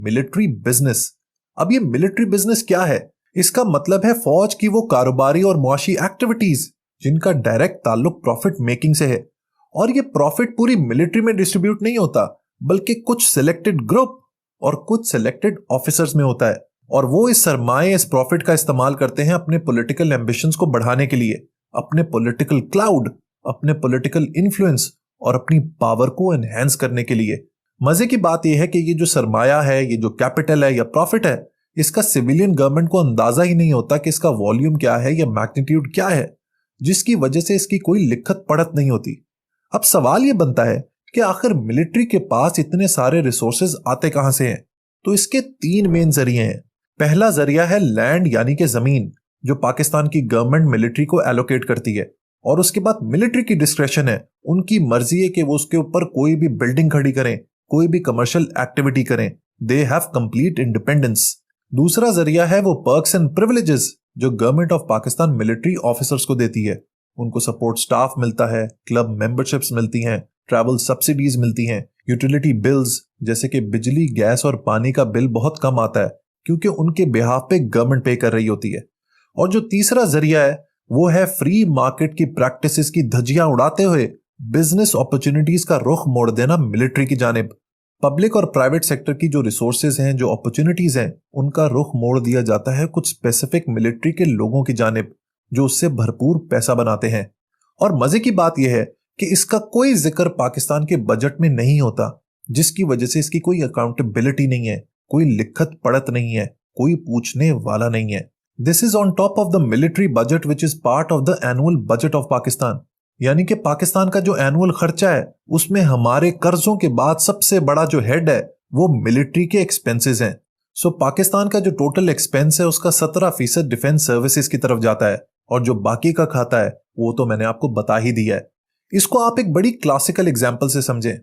Military business. अब ये military business क्या है? इसका मतलब है फौज की वो कारोबारी और मुआशी एक्टिविटीज जिनका डायरेक्ट ताल्लुक प्रॉफिट मेकिंग से है। और ये प्रॉफिट पूरी मिलिट्री में डिस्ट्रीब्यूट नहीं होता, बल्कि कुछ सिलेक्टेड ग्रुप और कुछ सिलेक्टेड ऑफिसर्स में होता है। और वो इस सरमाए, इस प्रॉफिट का इस्तेमाल करते हैं अपने पॉलिटिकल एम्बिशंस को बढ़ाने के लिए, अपने पॉलिटिकल क्लाउड, अपने पॉलिटिकल इन्फ्लुएंस और अपनी पावर को एनहेंस करने के लिए। मजे की बात यह है कि ये जो सरमाया है, ये जो कैपिटल है या प्रॉफिट है, इसका सिविलियन गवर्नमेंट को अंदाजा ही नहीं होता कि इसका वॉल्यूम क्या है या मैग्नीट्यूड क्या है, जिसकी वजह से इसकी कोई लिखत पढ़त नहीं होती। अब सवाल यह बनता है कि आखिर मिलिट्री के पास इतने सारे रिसोर्सेज आते कहां से हैं? तो इसके तीन मेन जरिए हैं। पहला जरिया है लैंड यानी कि जमीन, जो पाकिस्तान की गवर्नमेंट मिलिट्री को एलोकेट करती है। और उसके बाद मिलिट्री की डिस्क्रेशन है, उनकी मर्जी है कि वो उसके ऊपर कोई भी बिल्डिंग खड़ी करें, कोई भी कमर्शियल एक्टिविटी करें। They have complete independence. दूसरा जरिया है वो पर्क्स एंड प्रिविलेजेस जो government of Pakistan military officers को देती है। उनको सपोर्ट स्टाफ मिलता है, क्लब मेंबरशिप्स मिलती हैं, ट्रैवल सब्सिडीज मिलती हैं, यूटिलिटी बिल्स जैसे कि बिजली, गैस और पानी का बिल बहुत कम आता है क्योंकि उनके बिहाफ पे गवर्नमेंट पे कर रही होती है। और जो तीसरा जरिया है वो है फ्री मार्केट की प्रैक्टिसेस की धज्जियां उड़ाते हुए बिजनेस अपॉर्चुनिटीज का रुख मोड़ देना मिलिट्री की जानिब। पब्लिक और प्राइवेट सेक्टर की जो रिसोर्सेज हैं, जो अपॉर्चुनिटीज हैं, उनका रुख मोड़ दिया जाता है कुछ स्पेसिफिक मिलिट्री के लोगों की जानिब जो उससे भरपूर पैसा बनाते हैं। और मजे की बात यह है कि इसका कोई जिक्र पाकिस्तान के बजट में नहीं होता, जिसकी वजह से इसकी कोई अकाउंटेबिलिटी नहीं है, कोई लिखत पढ़त नहीं है, कोई पूछने वाला नहीं है। This is on top of the military budget which is part of the annual budget of Pakistan. यानी कि पाकिस्तान का जो एनुअल खर्चा है उसमें हमारे कर्जों के बाद सबसे बड़ा जो हेड है वो मिलिट्री के एक्सपेंसेस हैं। सो पाकिस्तान का जो टोटल एक्सपेंस है उसका 17% डिफेंस सर्विसेज की तरफ जाता है और जो बाकी का खाता है वो तो मैंने आपको बता ही दिया है। इसको आप एक बड़ी क्लासिकल एग्जाम्पल से समझें।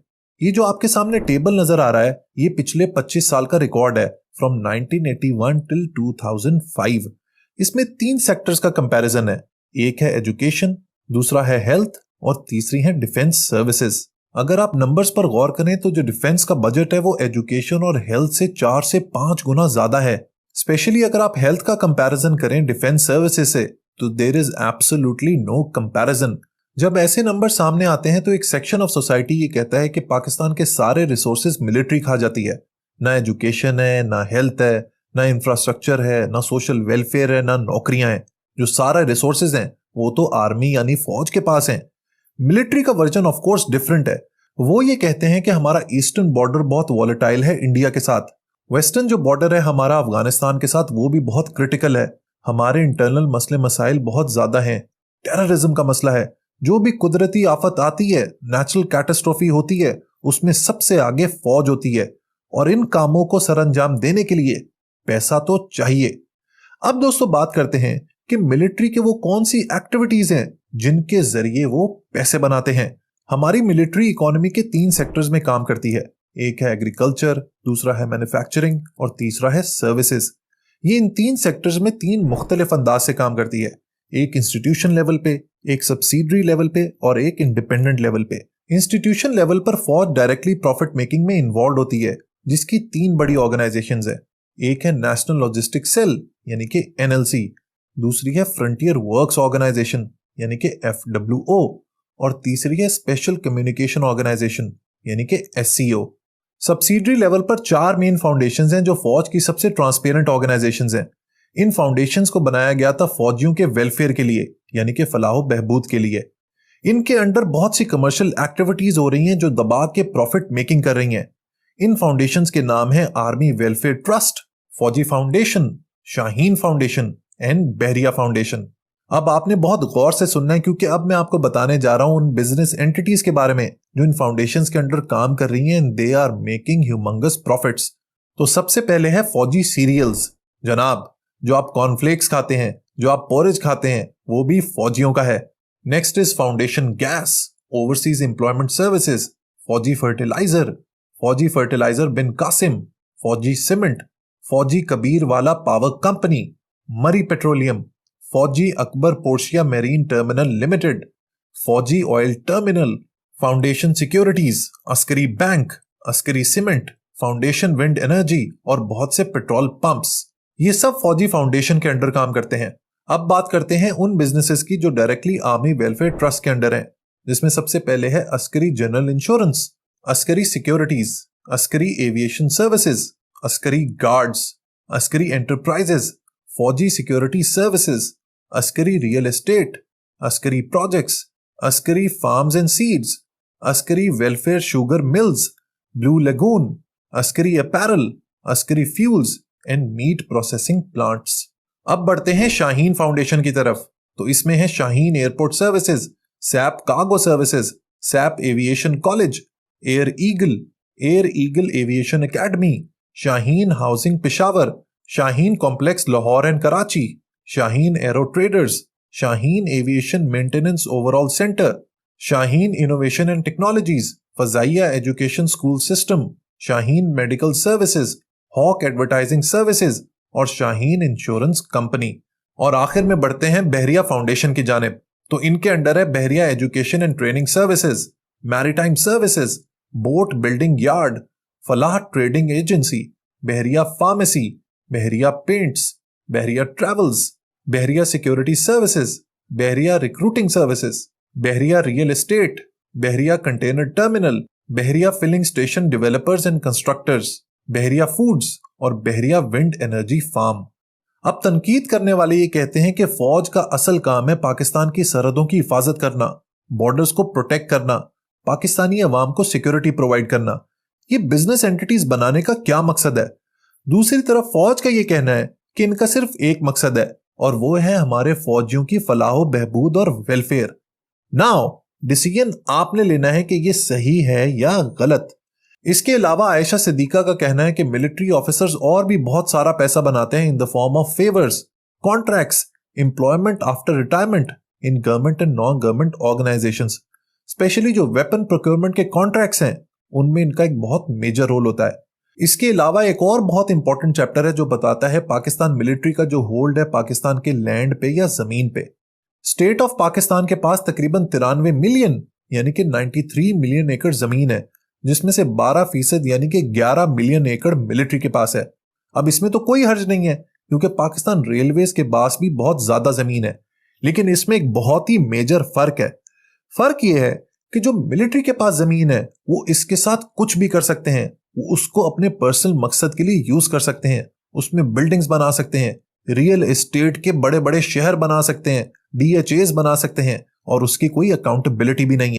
ये जो आपके सामने टेबल नजर आ रहा है ये पिछले 25 साल का रिकॉर्ड है, फ्रॉम 1981 टिल 2005। इसमें 3 सेक्टर्स का कंपैरिजन है। एक है एजुकेशन, दूसरा है हेल्थ और तीसरी है डिफेंस सर्विसेज। अगर आप नंबर्स पर गौर करें तो जो डिफेंस का बजट है वो एजुकेशन और हेल्थ से 4 से 5 गुना ज्यादा है। स्पेशली अगर आप हेल्थ का कंपैरिजन करें डिफेंस सर्विसेज से तो there is absolutely no comparison. जब ऐसे नंबर सामने आते हैं तो एक सेक्शन ऑफ सोसाइटी ये कहता है कि पाकिस्तान के सारे रिसोर्सेज मिलिट्री खा जाती है। ना एजुकेशन है, ना हेल्थ है, ना इंफ्रास्ट्रक्चर है, ना सोशल वेलफेयर है, ना नौकरियां हैं। जो सारे रिसोर्सेज हैं वो तो आर्मी यानी फौज के पास हैं। मिलिट्री का वर्जन ऑफ कोर्स डिफरेंट है। वो ये कहते हैं कि हमारा ईस्टर्न बॉर्डर बहुत वॉलेटाइल है इंडिया के साथ, वेस्टर्न जो बॉर्डर है हमारा अफगानिस्तान के साथ वो भी बहुत क्रिटिकल है, हमारे इंटरनल मसले मसाइल बहुत ज्यादा हैं, टेररिज्म का मसला है, जो भी कुदरती आफत आती है, नेचुरल कैटास्ट्रोफी होती है, उसमें सबसे आगे फौज होती है। और इन कामों को सरअंजाम देने के लिए पैसा तो चाहिए। अब दोस्तों बात करते हैं कि मिलिट्री के वो कौन सी एक्टिविटीज हैं जिनके जरिए वो पैसे बनाते हैं। हमारी मिलिट्री इकोनॉमी के 3 सेक्टर्स में काम करती है। एक है एग्रीकल्चर, दूसरा है मैन्युफैक्चरिंग और तीसरा है सर्विसेज। ये इन 3 सेक्टर्स में 3 मुख्तलिफ अंदाज से काम करती है। एक इंस्टीट्यूशन लेवल पे, एक सब्सिडरी लेवल पे और एक इंडिपेंडेंट लेवल पे। इंस्टीट्यूशन लेवल पर फौज डायरेक्टली प्रॉफिट मेकिंग में इन्वॉल्व होती है, जिसकी 3 बड़ी ऑर्गेनाइजेशंस है। एक है नेशनल लॉजिस्टिक सेल यानी कि NLC, दूसरी है फ्रंटियर वर्क्स ऑर्गेनाइजेशन यानी कि FWO और तीसरी है स्पेशल कम्युनिकेशन ऑर्गेनाइजेशन यानी कि SCO। सब्सिडरी लेवल पर 4 मेन फाउंडेशंस हैं जो फौज की सबसे ट्रांसपेरेंट ऑर्गेनाइजेशंस हैं। इन फाउंडेशंस को बनाया गया था फौजियों के वेलफेयर के लिए यानी कि फलाह बहबूद के लिए। इनके अंडर बहुत सी कमर्शियल एक्टिविटीज हो रही हैं जो दबा के प्रॉफिट मेकिंग कर रही हैं। इन फाउंडेशंस के नाम है आर्मी वेलफेयर ट्रस्ट, फौजी foundation, Shaheen foundation and Bahria foundation. अब आपने बहुत गौर से सुनना है क्योंकि अब मैं आपको बताने जा रहा हूं उन बिजनेस एंटिटीज के बारे में जो इन फाउंडेशंस के अंडर काम कर रही हैं। They are making humongous profits. तो सबसे पहले है फौजी सीरियल्स। जनाब, जो आप कॉर्नफ्लेक्स खाते हैं, जो आप पोरेज खाते हैं, वो भी फौजियों का है। Next is foundation gas, overseas employment services, फौजी फर्टिलाइजर बिन कासिम, फौजी सीमेंट, फौजी कबीर वाला power company, Mari petroleum, Fauji Akbar Portia marine terminal limited, Fauji oil terminal, foundation securities, Askari bank, Askari cement, foundation wind energy और बहुत से पेट्रोल पंप्स। ये सब फौजी फाउंडेशन के अंडर काम करते हैं। अब बात करते हैं उन बिजनेसेस की जो डायरेक्टली आर्मी वेलफेयर ट्रस्ट के अंडर हैं, जिसमें सबसे पहले है Askari general insurance, Askari securities, Askari aviation services, Askari guards, Askari enterprises, Fauji security services, Askari real estate, Askari projects, Askari farms and seeds, Askari welfare sugar mills, blue lagoon, Askari apparel, Askari fuels and meat processing plants. अब बढ़ते हैं Shaheen foundation की तरफ। तो इसमें है Shaheen airport services, SAP cargo services, SAP aviation college, air eagle aviation academy, Shaheen housing Peshawar, Shaheen complex Lahore and Karachi, Shaheen aero traders, Shaheen aviation maintenance overall centre, Shaheen innovation and technologies, Fazaia education school system, Shaheen medical services, hawk advertising services और Shaheen insurance company. और आखिर में बढ़ते हैं बहरिया foundation की जानिब। तो इनके अंडर है Bahria education and training services, maritime services, boat building yard, Falah trading agency, Bahria pharmacy, Bahria paints, Bahria travels, Bahria security services, Bahria recruiting services, Bahria real estate, Bahria container terminal, Bahria filling station developers and constructors, Bahria foods और बहरिया विंड एनर्जी फार्म। अब तनकीद करने वाले ये कहते हैं कि फौज का असल काम है पाकिस्तान की सरहदों की हिफाजत करना, बॉर्डर्स को प्रोटेक्ट करना, पाकिस्तानी अवाम को सिक्योरिटी प्रोवाइड करना। ये बिजनेस एंटिटीज बनाने का क्या मकसद है? दूसरी तरफ फौज का ये कहना है कि इनका सिर्फ एक मकसद है और वो है हमारे फौजियों की फलाह बहबूद और वेलफेयर। नाउ डिसीजन आपने लेना है कि ये सही है या गलत। इसके अलावा आयशा सिद्दीका का कहना है कि मिलिट्री ऑफिसर्स और भी बहुत सारा पैसा बनाते हैं in the form of favours, contracts, employment after retirement in government and non government organisations. Specially जो वेपन प्रोक्योरमेंट के कॉन्ट्रैक्ट्स हैं उनमें इनका एक बहुत मेजर रोल होता है। इसके अलावा एक और बहुत इंपॉर्टेंट चैप्टर है जो बताता है पाकिस्तान मिलिट्री का जो होल्ड है पाकिस्तान के लैंड पे या जमीन पे। स्टेट ऑफ पाकिस्तान के पास तकरीबन 93 मिलियन यानी कि 93 मिलियन एकड़ जमीन है, जिसमें से 12% यानी कि 11 मिलियन एकड़ मिलिट्री के पास है। अब इसमें तो कोई हर्ज नहीं है क्योंकि पाकिस्तान रेलवेज के पास भी बहुत ज्यादा जमीन है, लेकिन इसमें एक बहुत ही मेजर फर्क है। फर्क यह है कि जो मिलिट्री के पास जमीन है वो इसके साथ कुछ भी कर सकते हैं, वो उसको अपने पर्सनल मकसद के लिए यूज कर सकते हैं, उसमें बिल्डिंग्स बना सकते हैं, रियल एस्टेट के बड़े बड़े शहर बना सकते हैं, DHAs बना सकते हैं और उसकी कोई अकाउंटेबिलिटी भी नहीं है।